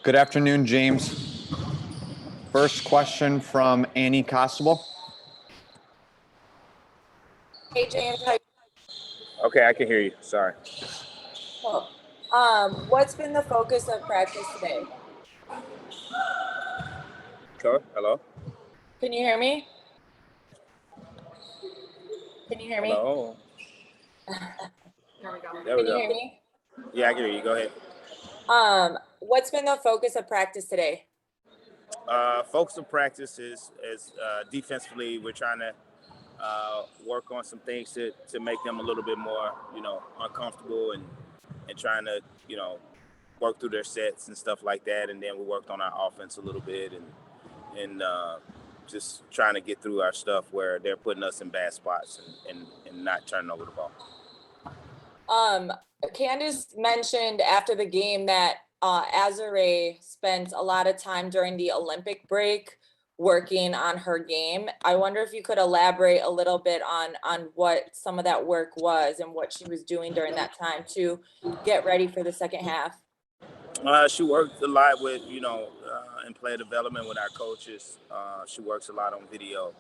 Good afternoon, James. First question from Annie Costable. Hey, James. Okay, I can hear you. Sorry. What's been the focus of practice today? Hello? Can you hear me? Can you hear me? Hello? There we go. There we Can you go. hear me? Yeah, I can hear you. Go ahead. What's been the focus of practice today? Focus of practice is defensively. We're trying to work on some things to make them a little bit more, uncomfortable and trying to, work through their sets and stuff like that. And then we worked on our offense a little bit and just trying to get through our stuff where they're putting us in bad spots and not turning over the ball. Candace mentioned after the game that Azure spent a lot of time during the Olympic break working on her game. I wonder if you could elaborate a little bit on what some of that work was and what she was doing during that time to get ready for the second half. She worked a lot with, in player development with our coaches. She works a lot on video.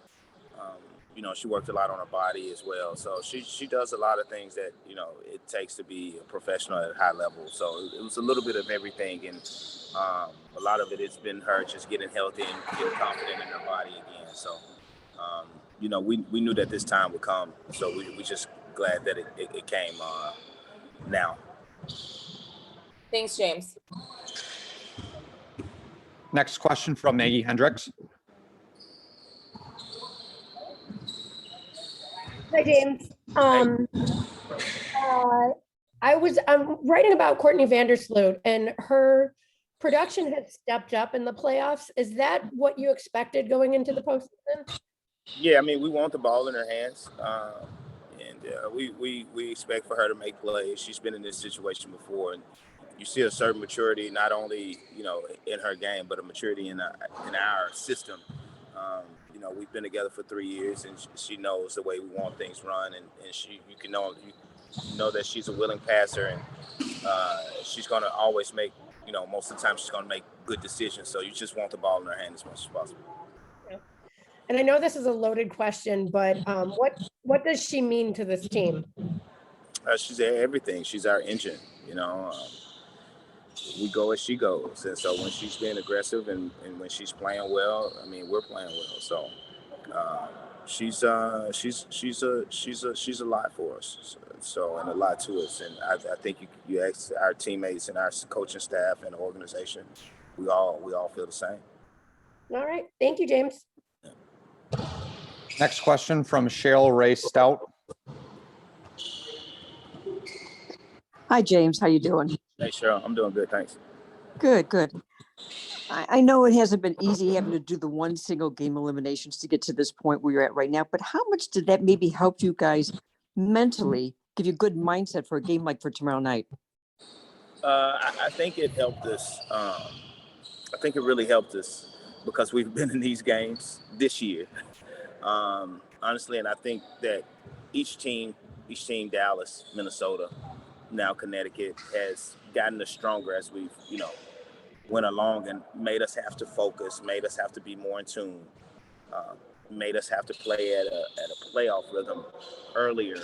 She worked a lot on her body as well. So she does a lot of things that, it takes to be a professional at a high level. So it was a little bit of everything. And a lot of it has been her just getting healthy and getting confident in her body again. So, we knew that this time would come. So we just glad that it came now. Thanks, James. Next question from Maggie Hendricks. Hi, James. I'm writing about Courtney Vandersloot, and her production has stepped up in the playoffs. Is that what you expected going into the postseason? Yeah, I mean, we want the ball in her hands, and we expect for her to make plays. She's been in this situation before, and you see a certain maturity, not only in her game, but a maturity in our system. We've been together for 3 years, and she knows the way we want things run, and you know that she's a willing passer, and she's going to always make, most of the time she's going to make good decisions. So you just want the ball in her hand as much as possible. Yeah. And I know this is a loaded question, but what does she mean to this team? She's everything. She's our engine. We go as she goes, and so when she's being aggressive and when she's playing well, I mean, we're playing well. So she's a lot for us. So and a lot to us. And I think you ask our teammates and our coaching staff and the organization, we all feel the same. All right, thank you, James. Next question from Cheryl Ray Stout. Hi, James. How you doing? Hey, Cheryl. I'm doing good. Thanks. Good. I know it hasn't been easy having to do the one single game eliminations to get to this point where you're at right now, but how much did that maybe help you guys mentally, give you a good mindset for a game like for tomorrow night? I think it helped us. I think it really helped us because we've been in these games this year. Honestly, and I think that each team, Dallas, Minnesota, now Connecticut, has gotten us stronger as we've, went along and made us have to focus, made us have to be more in tune, made us have to play at a playoff rhythm earlier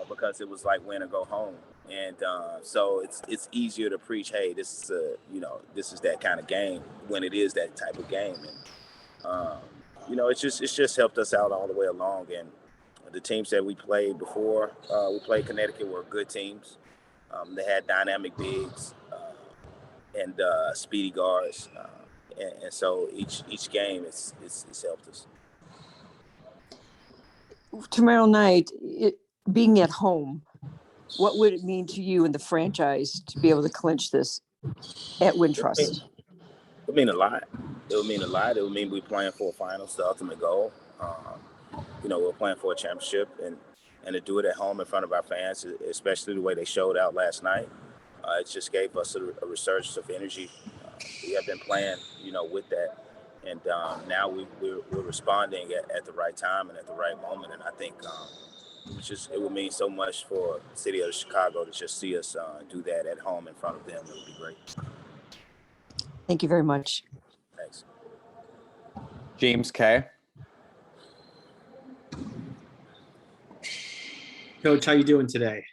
because it was like win or go home. And so it's easier to preach, hey, this is that kind of game when it is that type of game. And it's just helped us out all the way along. And the teams that we played before we played Connecticut were good teams. They had dynamic bigs and speedy guards, and so each game it's helped us. Tomorrow night, being at home, what would it mean to you and the franchise to be able to clinch this at Wintrust? It would mean a lot. It would mean a lot. It would mean we're playing for a finals, the ultimate goal. We're playing for a championship, and to do it at home in front of our fans, especially the way they showed out last night, it just gave us a resurgence of energy. We have been playing, with that, and now we're responding at the right time and at the right moment. And I think it would mean so much for the city of Chicago to just see us do that at home in front of them. It would be great. Thank you very much. Thanks. James K. Coach, how you doing today?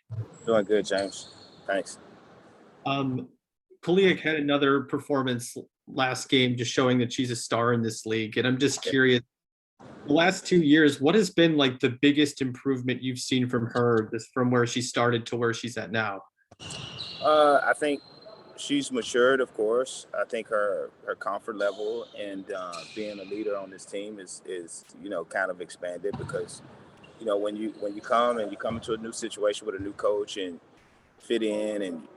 Doing good, James. Thanks. Kalia had another performance last game, just showing that she's a star in this league. And I'm just curious, the last 2 years, what has been like the biggest improvement you've seen from her, from where she started to where she's at now? I think she's matured, of course. I think her comfort level and being a leader on this team is kind of expanded because when you come into a new situation with a new coach and fit in and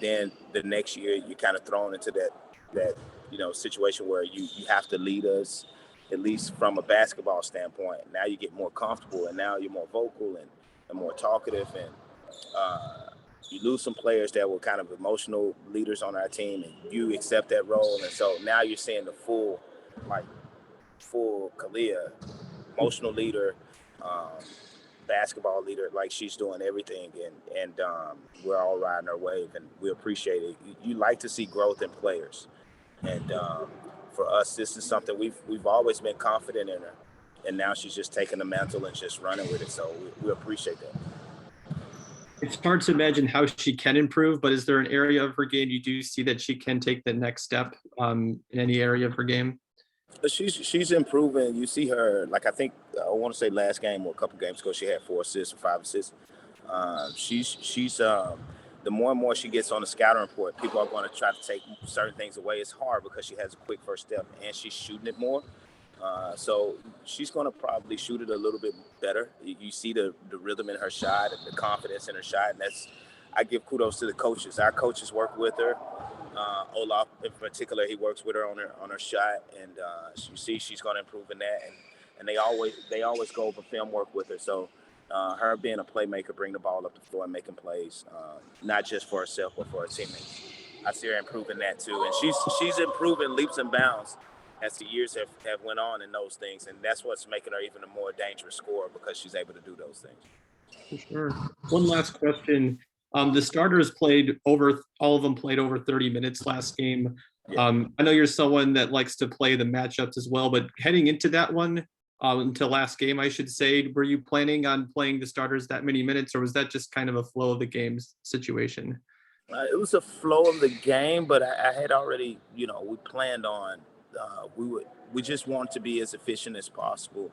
then the next year you're kind of thrown into that situation where you have to lead us, at least from a basketball standpoint. Now you get more comfortable and now you're more vocal and more talkative, and you lose some players that were kind of emotional leaders on our team, and you accept that role. And so now you're seeing the full Kalia, emotional leader, basketball leader, like she's doing everything, and we're all riding our wave, and we appreciate it. You like to see growth in players, and for us, this is something we've always been confident in her, and now she's just taking the mantle and just running with it. So we appreciate that. It's hard to imagine how she can improve, but is there an area of her game you do see that she can take the next step in any area of her game? She's improving. You see her, like I think I want to say last game or a couple games ago, she had 4 assists or 5 assists. She's the more and more she gets on the scouting report, people are going to try to take certain things away. It's hard because she has a quick first step and she's shooting it more. So she's going to probably shoot it a little bit better. You see the rhythm in her shot and the confidence in her shot, and I give kudos to the coaches. Our coaches work with her. Olaf in particular, he works with her on her shot, and you see she's going to improve in that. And they always go over film work with her. So her being a playmaker, bring the ball up the floor and making plays, not just for herself but for her teammates. I see her improving that too, and she's improving leaps and bounds as the years have went on in those things, and that's what's making her even a more dangerous scorer because she's able to do those things. For sure. One last question. The starters all of them played over 30 minutes last game. Yeah. I know you're someone that likes to play the matchups as well, but heading into that one, until last game, I should say, were you planning on playing the starters that many minutes, or was that just kind of a flow of the games situation? It was a flow of the game, but I had already, we planned on, we just wanted to be as efficient as possible.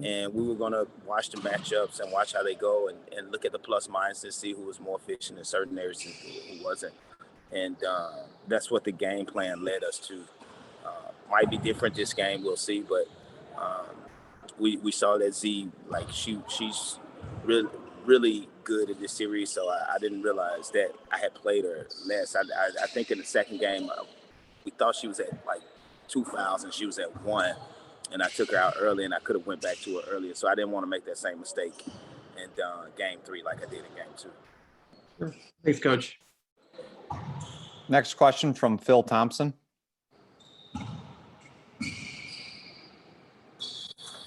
And we were going to watch the matchups and watch how they go and look at the plus minus and see who was more efficient in certain areas and who wasn't. And that's what the game plan led us to. Might be different this game, we'll see, but we saw that Z, like she's really, really good in this series, so I didn't realize that I had played her less. I think in the second game, we thought she was at like 2 fouls and she was at 1. And I took her out early, and I could have went back to her earlier. So I didn't want to make that same mistake in game 3 like I did in game 2. Sure. Thanks, Coach. Next question from Phil Thompson.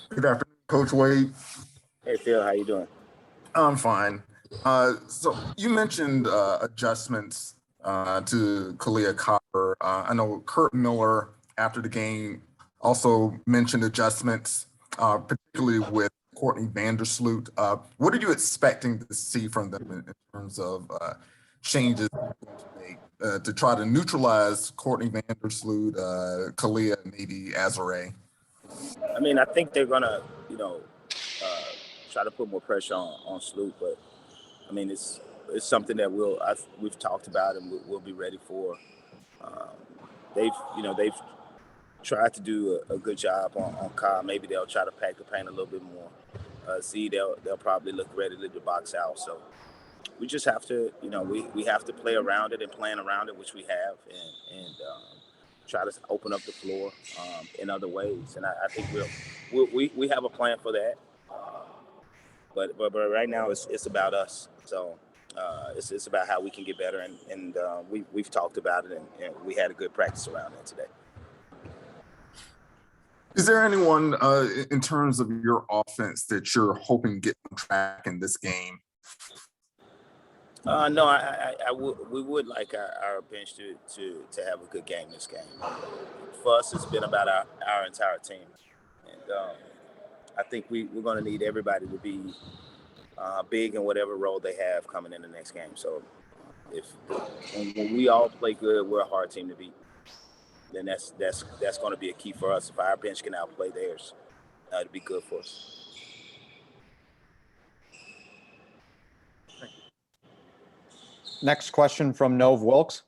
Good afternoon, Coach Wade. Hey, Phil, how you doing? I'm fine. So you mentioned adjustments to Kalia Copper. I know Kurt Miller, after the game, also mentioned adjustments, particularly with Courtney Vandersloot. What are you expecting to see from them in terms of changes to try to neutralize Courtney Vandersloot, Kalia, and maybe Azare? I mean, I think they're gonna, try to put more pressure on Sloot, but I mean, it's something that we've talked about and we'll be ready for. They've tried to do a good job on Kyle. Maybe they'll try to pack the paint a little bit more. Z, they'll probably look ready to box out. So we just have to, we have to play around it and plan around it, which we have, and try to open up the floor in other ways. And I think we have a plan for that. But right now it's about us. So it's about how we can get better, and we've talked about it, and we had a good practice around it today. Is there anyone in terms of your offense that you're hoping to get on track in this game? No, we would like our bench to have a good game this game. For us, it's been about our entire team. And I think we're going to need everybody to be big in whatever role they have coming in the next game. So when we all play good, we're a hard team to beat. Then that's going to be a key for us. If our bench can outplay theirs, it'll be good for us. Next question from Nove Wilkes.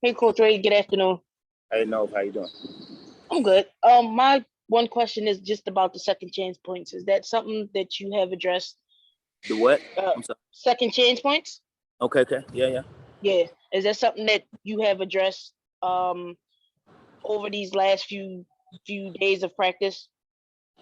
Hey, Coach Ray, good afternoon. Hey, Nove, how you doing? I'm good. My one question is just about the second chance points. Is that something that you have addressed? The what? I'm sorry. Second chance points? Okay. Yeah. Yeah. Is that something that you have addressed over these last few days of practice?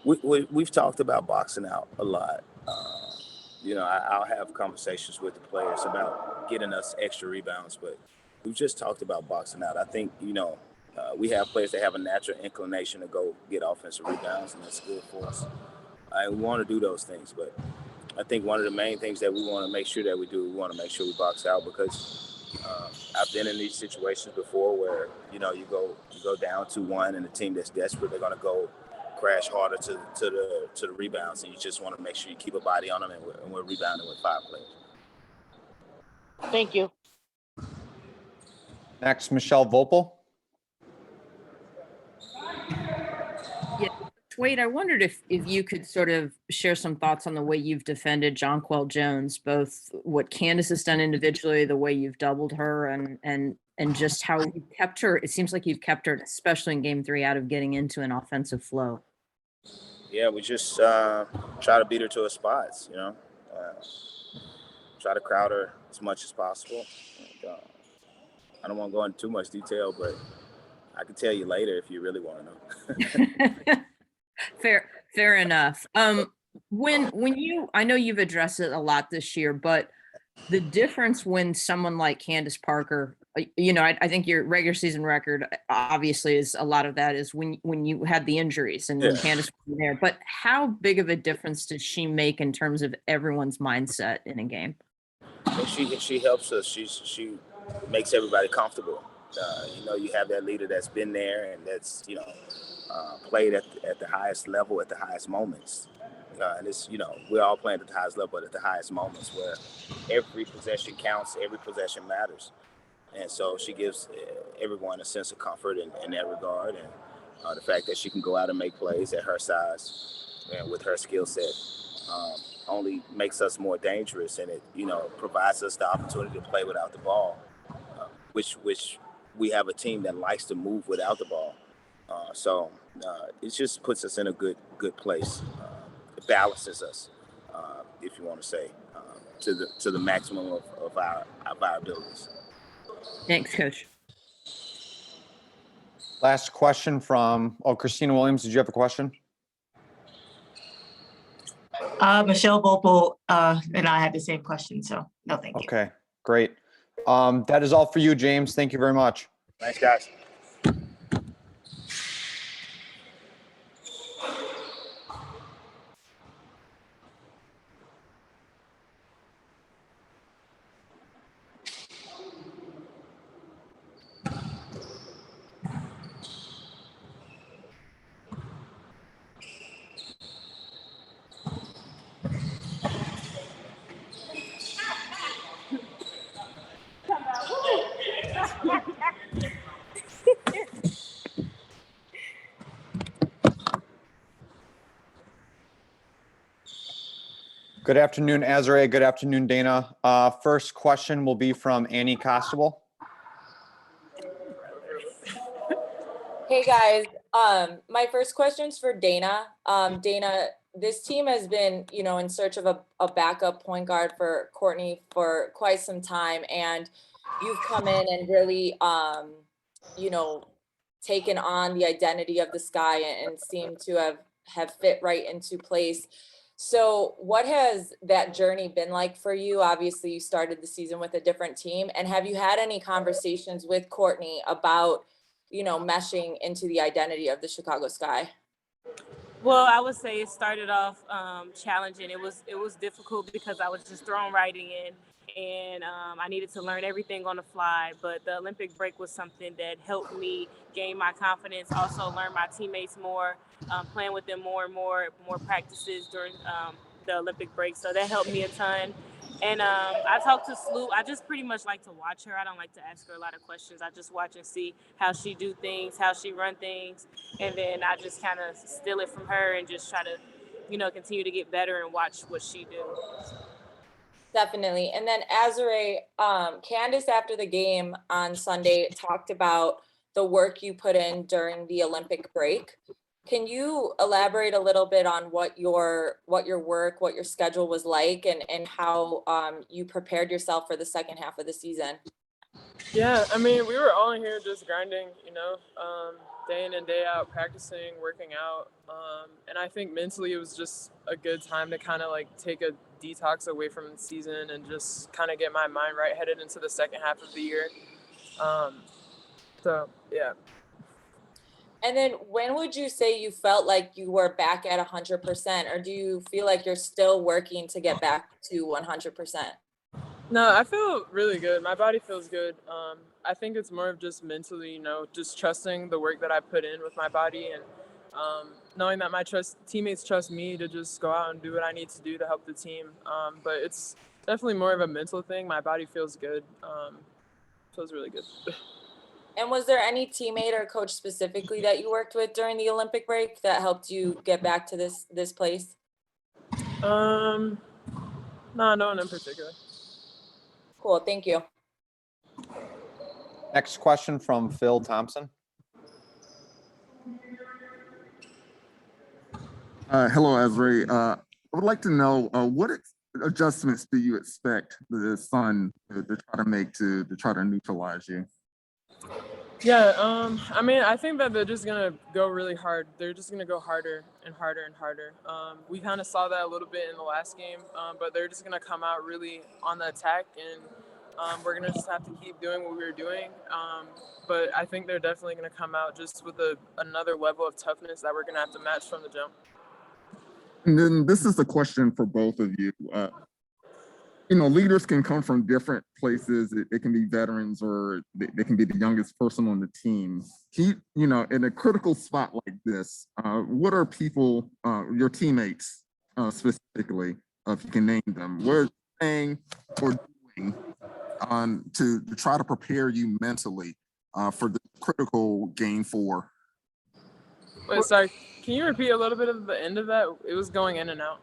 We've talked about boxing out a lot. I'll have conversations with the players about getting us extra rebounds, but we've just talked about boxing out. I think, we have players that have a natural inclination to go get offensive rebounds, and that's good for us. We want to do those things, but I think one of the main things that we want to make sure that we do, we want to make sure we box out, because I've been in these situations before where, you go down 2-1 and the team that's desperate, they're going to go crash harder to the rebounds, and you just want to make sure you keep a body on them, and we're rebounding with 5 players. Thank you. Next, Michelle Vopel. Wade, I wondered if you could sort of share some thoughts on the way you've defended Jonquel Jones, both what Candace has done individually, the way you've doubled her, and just how you kept her. It seems like you've kept her, especially in Game 3, out of getting into an offensive flow. Yeah, we just try to beat her to her spots, try to crowd her as much as possible. And, I don't want to go into too much detail, but I can tell you later if you really want to know. Fair enough. When I know you've addressed it a lot this year, but the difference when someone like Candace Parker, I think your regular season record obviously is a lot of that is when you had the injuries and when Candace was there. But how big of a difference does she make in terms of everyone's mindset in a game? She helps us. She makes everybody comfortable. You have that leader that's been there and that's played at the highest level at the highest moments. And it's we're all playing at the highest level, but at the highest moments where every possession counts, every possession matters. And so she gives everyone a sense of comfort in that regard. And the fact that she can go out and make plays at her size and with her skill set only makes us more dangerous. And it, provides us the opportunity to play without the ball, which we have a team that likes to move without the ball. So it just puts us in a good place. It balances us, if you want to say, to the maximum of our abilities. Thanks, Coach. Last question from Christina Williams. Did you have a question? Michelle Vopel and I had the same question, so no, thank you. Okay, great. That is all for you, James. Thank you very much. Thanks, guys. Good afternoon, Azare. Good afternoon, Dana. First question will be from Annie Costable. Hey guys, my first question is for Dana. Dana, this team has been, in search of a backup point guard for Courtney for quite some time, and you've come in and really, taken on the identity of the Sky and seem to have fit right into place. So what has that journey been like for you? Obviously, you started the season with a different team, and have you had any conversations with Courtney about, meshing into the identity of the Chicago Sky? Well, I would say it started off challenging. It was difficult because I was just thrown right in, and I needed to learn everything on the fly. But the Olympic break was something that helped me gain my confidence, also learn my teammates more, playing with them more and more practices during the Olympic break. So that helped me a ton. And I talked to Sloop. I just pretty much like to watch her. I don't like to ask her a lot of questions. I just watch and see how she do things, how she run things, and then I just kind of steal it from her and just try to, continue to get better and watch what she do. Definitely. And then Azare, Candace after the game on Sunday talked about the work you put in during the Olympic break. Can you elaborate a little bit on what your work, what your schedule was like, and how you prepared yourself for the second half of the season? Yeah, I mean, we were all in here just grinding, day in and day out, practicing, working out. And I think mentally it was just a good time to kind of like take a detox away from the season and just kind of get my mind right headed into the second half of the year. So, yeah. And then when would you say you felt like you were back at 100%, or do you feel like you're still working to get back to 100%? No, I feel really good. My body feels good. I think it's more of just mentally, just trusting the work that I put in with my body and knowing that my teammates trust me to just go out and do what I need to do to help the team. But it's definitely more of a mental thing. My body feels good. Feels really good. And was there any teammate or coach specifically that you worked with during the Olympic break that helped you get back to this place? No one in particular. Cool, thank you. Next question from Phil Thompson. Hello, Azare. I would like to know what adjustments do you expect the Sun to try to make to try to neutralize you? Yeah, I mean, I think that they're just gonna go really hard. They're just gonna go harder and harder and harder. We kind of saw that a little bit in the last game, but they're just gonna come out really on the attack, and we're gonna just have to keep doing what we were doing. But I think they're definitely gonna come out just with another level of toughness that we're gonna have to match from the jump. And then this is a question for both of you. Leaders can come from different places. It can be veterans or they can be the youngest person on the team. In a critical spot like this, what are people, your teammates specifically, if you can name them, what are they saying or doing to try to prepare you mentally for the critical game 4? Wait, sorry, can you repeat a little bit of the end of that? It was going in and out.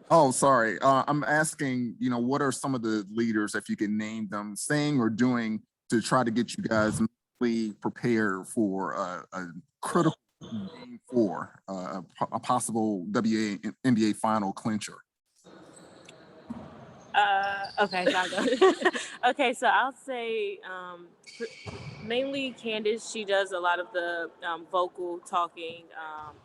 Oh, sorry. I'm asking, what are some of the leaders, if you can name them, saying or doing to try to get you guys mentally prepared for a critical game 4, a possible WNBA final clincher? Okay, so I'll go. Okay, so I'll say mainly Candace. She does a lot of the vocal talking,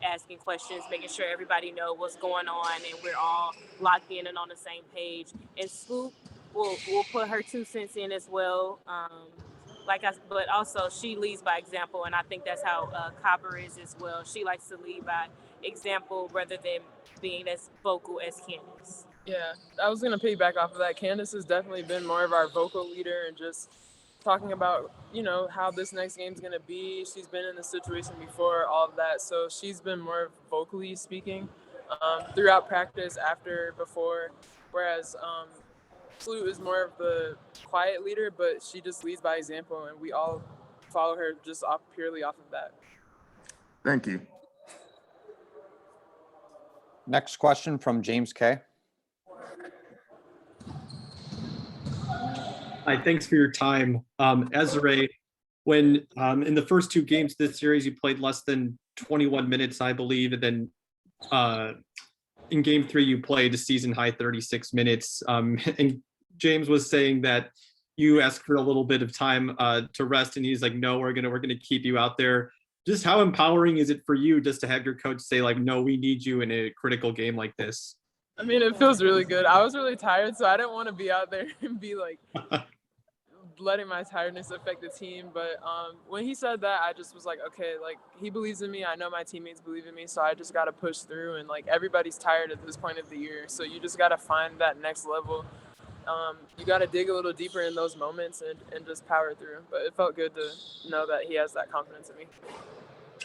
asking questions, making sure everybody know what's going on, and we're all locked in and on the same page. And Swoop will put her 2 cents in as well. But also she leads by example, and I think that's how Copper is as well. She likes to lead by example rather than being as vocal as Candace. Yeah, I was gonna piggyback off of that. Candace has definitely been more of our vocal leader and just talking about, how this next game's gonna be. She's been in this situation before, all of that. So she's been more vocally speaking throughout practice, after, before. Whereas Flute is more of the quiet leader, but she just leads by example, and we all follow her just purely off of that. Thank you. Next question from James K. Hi, thanks for your time. Azare, when in the first 2 games this series, you played less than 21 minutes, I believe, and then in game 3, you played a season high 36 minutes. And James was saying that you asked for a little bit of time to rest, and he's like, no, we're gonna keep you out there. Just how empowering is it for you just to have your coach say like, no, we need you in a critical game like this? I mean, it feels really good. I was really tired, so I didn't want to be out there and be like letting my tiredness affect the team. But when he said that, I just was like, okay, like he believes in me. I know my teammates believe in me. So I just got to push through. And like everybody's tired at this point of the year. So you just got to find that next level. You got to dig a little deeper in those moments and just power through. But it felt good to know that he has that confidence in me.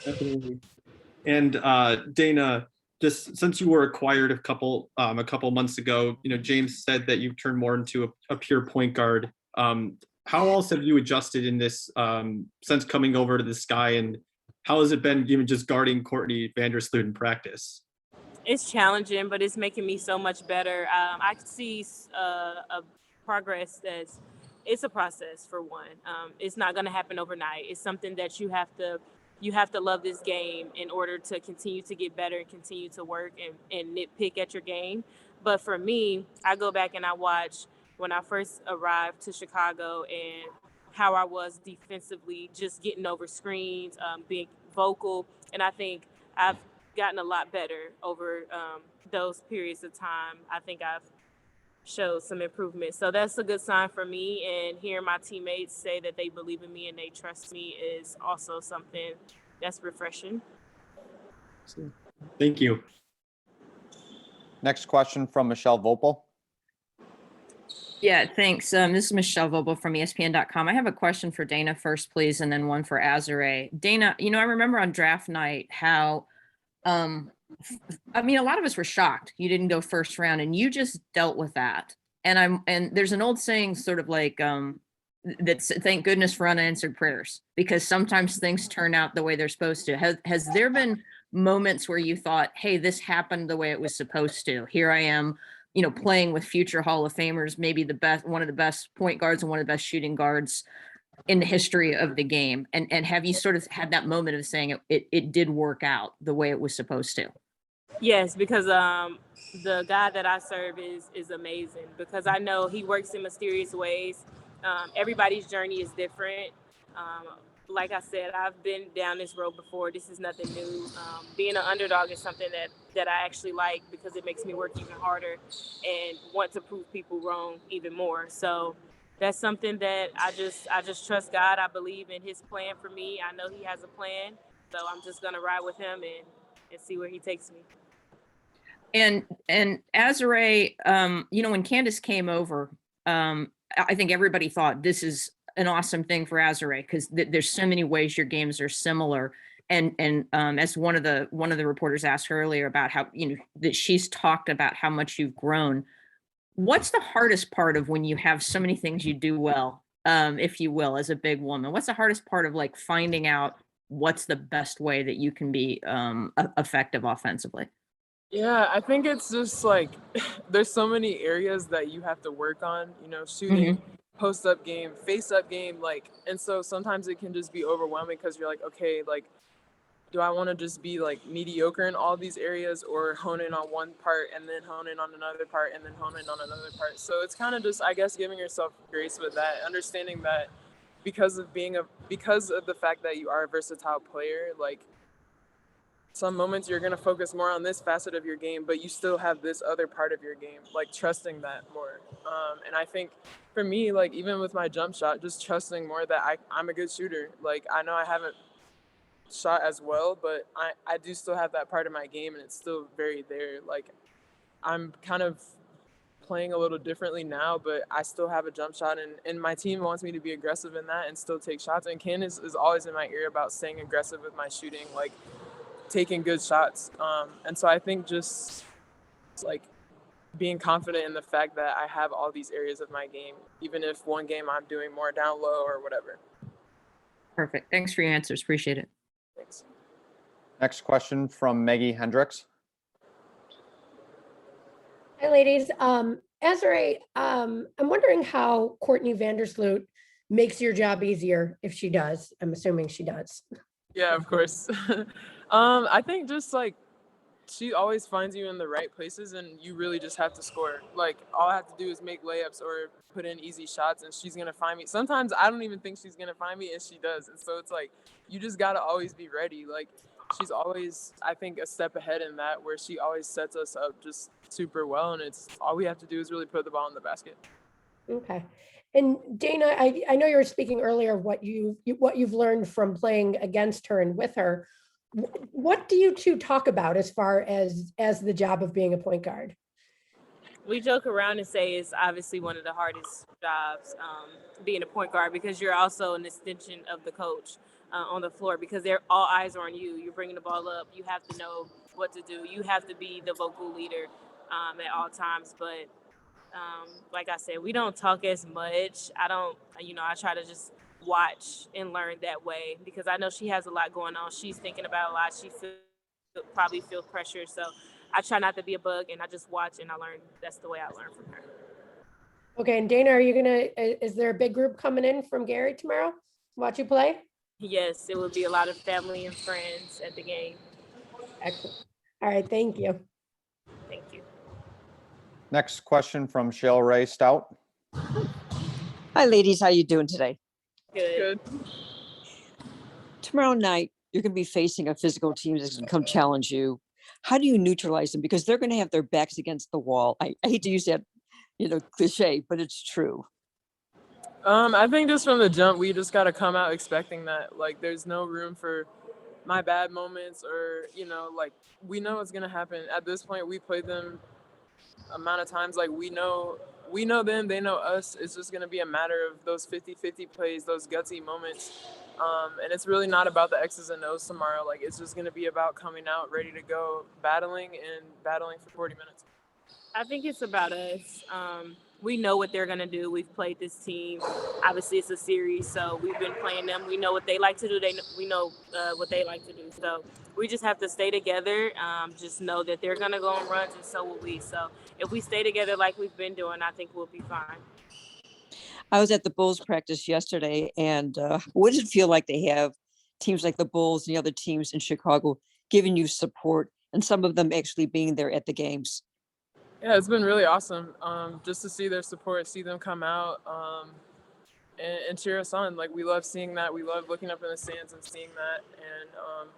Definitely. And Dana, just since you were acquired a couple months ago, James said that you've turned more into a pure point guard. How else have you adjusted in this since coming over to the Sky, and how has it been even just guarding Courtney Vandersloot in practice? It's challenging, but it's making me so much better. I see a progress it's a process for one. It's not going to happen overnight. It's something that you have to love this game in order to continue to get better and continue to work and nitpick at your game. But for me, I go back and I watch when I first arrived to Chicago and how I was defensively, just getting over screens, being vocal. And I think I've gotten a lot better over those periods of time. I think I've showed some improvement. So that's a good sign for me. And hearing my teammates say that they believe in me and they trust me is also something that's refreshing. Thank you. Next question from Michelle Vopel. Yeah, thanks. This is Michelle Vogel from ESPN.com. I have a question for Dana first, please, and then one for Azare. Dana, I remember on draft night how, a lot of us were shocked you didn't go first round, and you just dealt with that. And there's an old saying, sort of like, that's thank goodness for unanswered prayers, because sometimes things turn out the way they're supposed to. Has there been moments where you thought, hey, this happened the way it was supposed to? Here I am, playing with future Hall of Famers, maybe one of the best point guards and one of the best shooting guards in the history of the game. And have you sort of had that moment of saying it did work out the way it was supposed to? Yes, because the God that I serve is amazing, because I know he works in mysterious ways. Everybody's journey is different. Like I said, I've been down this road before. This is nothing new. Being an underdog is something that I actually like, because it makes me work even harder and want to prove people wrong even more. So that's something that I just trust God. I believe in his plan for me. I know he has a plan. So I'm just going to ride with him and see where he takes me. And Azare, when Candace came over, I think everybody thought this is an awesome thing for Azare, because there's so many ways your games are similar. And as one of the reporters asked earlier about how, that she's talked about how much you've grown. What's the hardest part of when you have so many things you do well, if you will, as a big woman? What's the hardest part of like finding out what's the best way that you can be effective offensively? Yeah, I think it's just like there's so many areas that you have to work on, shooting, post-up game, face-up game, and so sometimes it can just be overwhelming, because you're like, okay, do I want to just be mediocre in all these areas, or hone in on one part and then hone in on another part and then hone in on another part? So it's kind of just, I guess, giving yourself grace with that, understanding that because of the fact that you are a versatile player, some moments you're going to focus more on this facet of your game, but you still have this other part of your game, trusting that more. And I think for me, even with my jump shot, just trusting more that I'm a good shooter. I know I haven't shot as well, but I do still have that part of my game, and it's still very there. I'm kind of playing a little differently now, but I still have a jump shot, and my team wants me to be aggressive in that and still take shots. And Candace is always in my ear about staying aggressive with my shooting, taking good shots. And so I think just being confident in the fact that I have all these areas of my game, even if one game I'm doing more down low or whatever. Perfect. Thanks for your answers. Appreciate it. Thanks. Next question from Maggie Hendricks. Hi, ladies. Azare, I'm wondering how Courtney Vandersloot makes your job easier, if she does. I'm assuming she does. Yeah, of course. I think just she always finds you in the right places, and you really just have to score. All I have to do is make layups or put in easy shots, and she's going to find me. Sometimes I don't even think she's going to find me, and she does. And so it's you just got to always be ready. She's always, I think, a step ahead in that, where she always sets us up just super well, and it's all we have to do is really put the ball in the basket. Okay. And Dana, I know you were speaking earlier of what you've learned from playing against her and with her. What do you two talk about as far as the job of being a point guard? We joke around and say it's obviously one of the hardest jobs, being a point guard, because you're also an extension of the coach on the floor, because all eyes are on you. You're bringing the ball up. You have to know what to do. You have to be the vocal leader at all times. But like I said, we don't talk as much. I try to just watch and learn that way, because I know she has a lot going on. She's thinking about a lot. She probably feels pressure. So I try not to be a bug, and I just watch and I learn. That's the way I learn from her. Okay, and Dana, is there a big group coming in from Gary tomorrow? Watch you play? Yes, it would be a lot of family and friends at the game. Excellent. All right, thank you. Thank you. Next question from Shale Ray Stout. Hi, ladies. How you doing today? Good. Tomorrow night, you're going to be facing a physical team that's going to come challenge you. How do you neutralize them? Because they're going to have their backs against the wall. I hate to use that, cliche, but it's true. I think just from the jump, we just got to come out expecting that. Like, there's no room for my bad moments, or, we know what's going to happen. At this point, we played them amount of times. Like, we know them, they know us. It's just going to be a matter of those 50-50 plays, those gutsy moments. And it's really not about the X's and O's tomorrow. Like, it's just going to be about coming out ready to go, battling for 40 minutes. I think it's about us. We know what they're going to do. We've played this team. Obviously, it's a series, so we've been playing them. We know what they like to do. We know what they like to do. So we just have to stay together. Just know that they're going to go on runs, and so will we. So if we stay together like we've been doing, I think we'll be fine. I was at the Bulls practice yesterday, and what does it feel like to have teams like the Bulls and the other teams in Chicago giving you support, and some of them actually being there at the games? Yeah, it's been really awesome just to see their support, see them come out and cheer us on. Like, we love seeing that. We love looking up in the stands and seeing that. And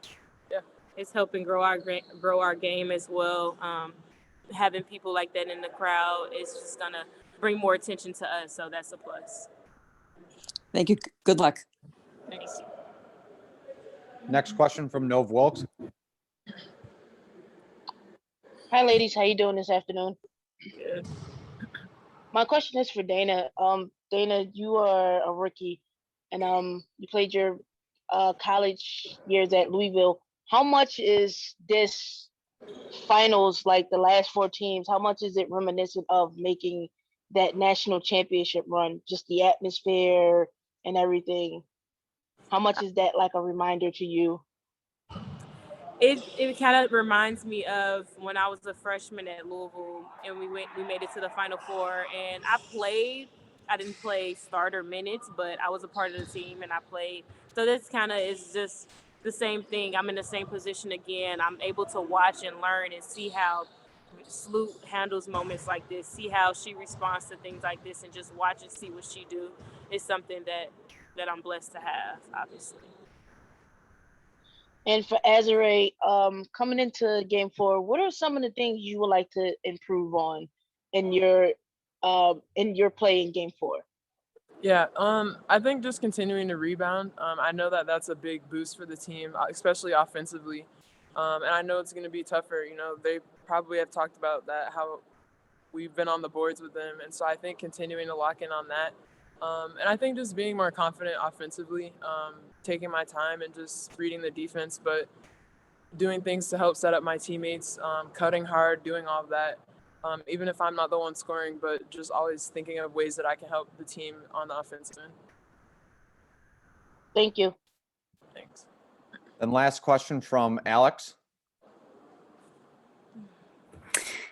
yeah, it's helping grow our game as well. Having people like that in the crowd is just gonna bring more attention to us, so that's a plus. Thank you. Good luck. Thanks. Next question from Nov Wilkes. Hi, ladies. How you doing this afternoon? Good. My question is for Dana. Dana, you are a rookie, and you played your college years at Louisville. How much is this finals, like the last four teams, how much is it reminiscent of making that national championship run? Just the atmosphere and everything. How much is that like a reminder to you? It kind of reminds me of when I was a freshman at Louisville, and we made it to the Final Four, and I didn't play starter minutes, but I was a part of the team and I played. So this kind of is just the same thing. I'm in the same position again. I'm able to watch and learn and see how Sloot handles moments like this, see how she responds to things like this, and just watch and see what she do is something that I'm blessed to have, obviously. And for Azare, coming into Game 4, what are some of the things you would like to improve on in your play in Game 4? Yeah, I think just continuing to rebound. I know that's a big boost for the team, especially offensively. And I know it's going to be tougher. They probably have talked about that, how we've been on the boards with them. And so I think continuing to lock in on that. And I think just being more confident offensively, taking my time and just reading the defense, but doing things to help set up my teammates, cutting hard, doing all of that. Even if I'm not the one scoring, but just always thinking of ways that I can help the team on the offensive end. Thank you. Thanks. And last question from Alex.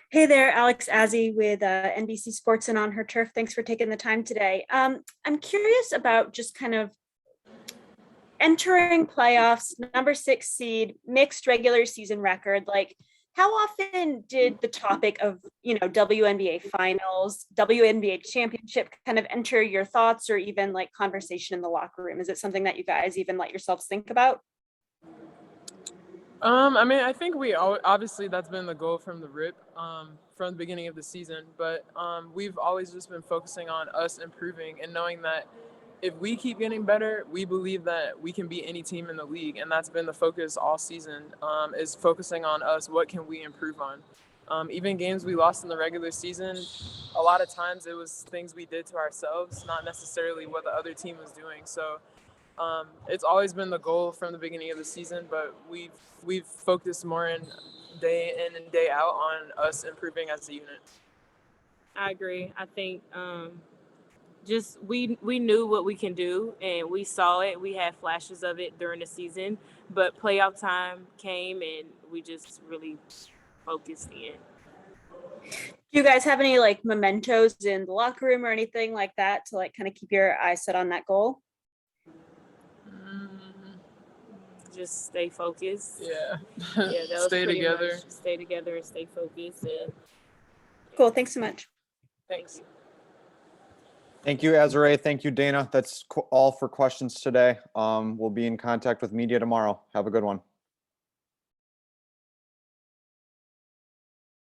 Hey there, Alex Azzi with NBC Sports and On Her Turf. Thanks for taking the time today. I'm curious about just kind of entering playoffs, number 6 seed, mixed regular season record. Like, how often did the topic of, WNBA finals, WNBA championship kind of enter your thoughts or even like conversation in the locker room? Is it something that you guys even let yourselves think about? I mean, I think obviously that's been the goal from the rip, from the beginning of the season. But we've always just been focusing on us improving and knowing that if we keep getting better, we believe that we can beat any team in the league, and that's been the focus all season. Is focusing on us. What can we improve on? Even games we lost in the regular season, a lot of times it was things we did to ourselves, not necessarily what the other team was doing. So. It's always been the goal from the beginning of the season, but we've focused more day in and day out on us improving as a unit. I agree. I think just we knew what we can do and we saw it. We had flashes of it during the season, but playoff time came and we just really focused in. Do you guys have any like mementos in the locker room or anything like that to like kind of keep your eyes set on that goal? Just stay focused. Yeah. Yeah, that was Stay pretty together. much stay together and stay focused. And Cool. Thanks so much. thanks. Thank you, Azare. Thank you, Dana. That's all for questions today. We'll be in contact with media tomorrow. Have a good one.